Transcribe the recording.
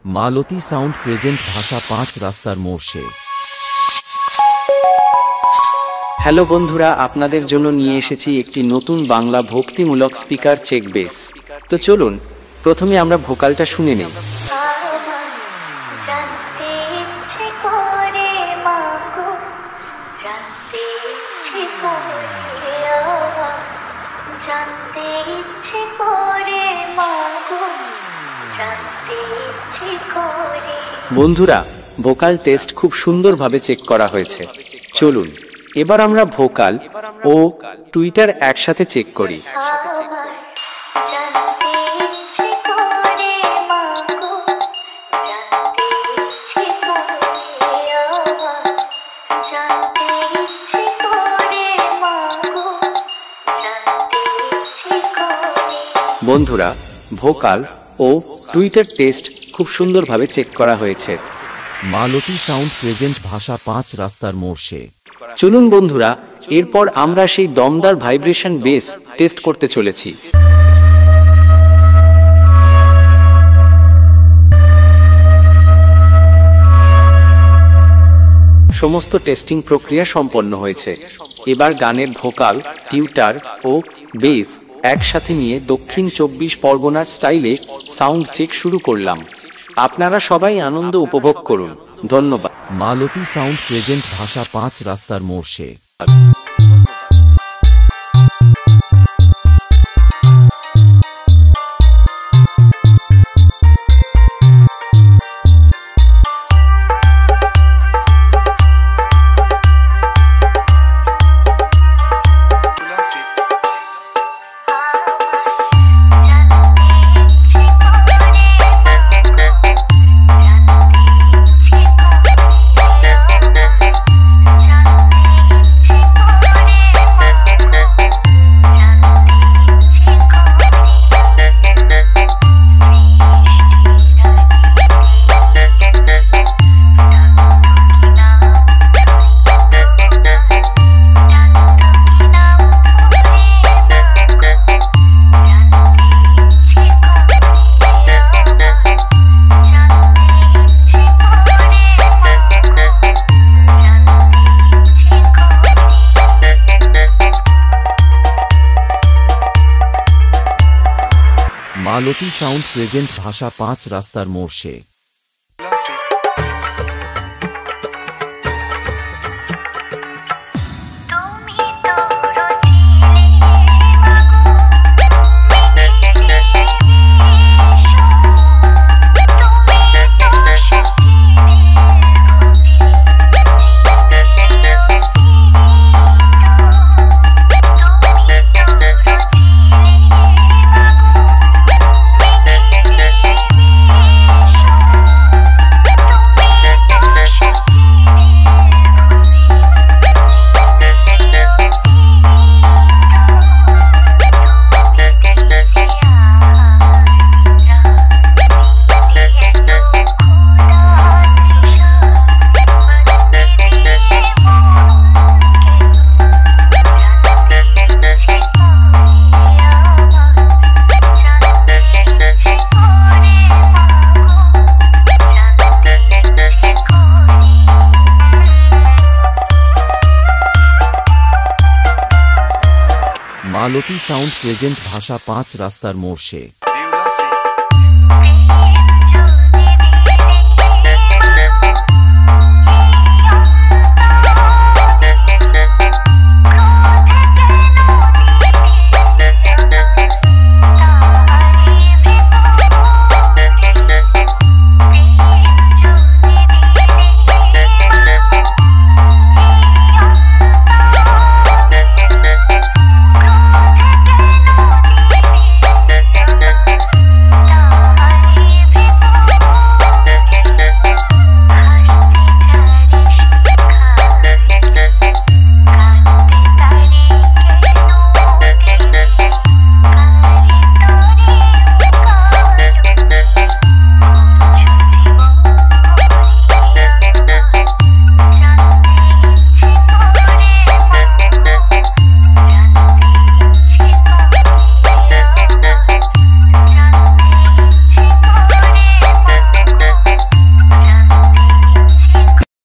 মালতী sound present ভাষা ৫ রাস্তার মোড়। হ্যালো বন্ধুরা, আপনাদের জন্য নিয়ে এসেছি একটি নতুন বাংলা ভক্তিমূলক স্পিকার চেক বেস। তো চলুন প্রথমে আমরা ভোকালটা শুনে নেই। বন্ধুরা, ভোকাল টেস্ট খুব সুন্দরভাবে চেক করা হয়েছে। চলুন এবার আমরা ভোকাল ও টুইটার একসাথে চেক করি। বন্ধুরা, ভোকাল ও টুইটার টেস্ট খুব সুন্দরভাবে চেক করা হয়েছে। মালতী সাউন্ড প্রেজেন্ট ভাষা ৫ রাস্তার মোড়। চলুন বন্ধুরা, এরপর আমরা সেই দমদার ভাইব্রেশন বেস টেস্ট করতে চলেছি। সমস্ত টেস্টিং প্রক্রিয়া সম্পন্ন হয়েছে। এবার গানের ভোকাল, টিউটার ও বেস একসাথে নিয়ে দক্ষিণ ২৪ পরগনার স্টাইলে সাউন্ড চেক শুরু করলাম। আপনারা সবাই আনন্দ উপভোগ করুন। ধন্যবাদ। মালতী সাউন্ড প্রেজেন্ট ভাষা ৫ রাস্তার মোড়। মালতী সাউন্ড প্রেজেন্ট ভাষা ৫ রাস্তার মোড়। মালতী সাউন্ড প্রেজেন্ট ভাষা ৫ রাস্তার মোড়।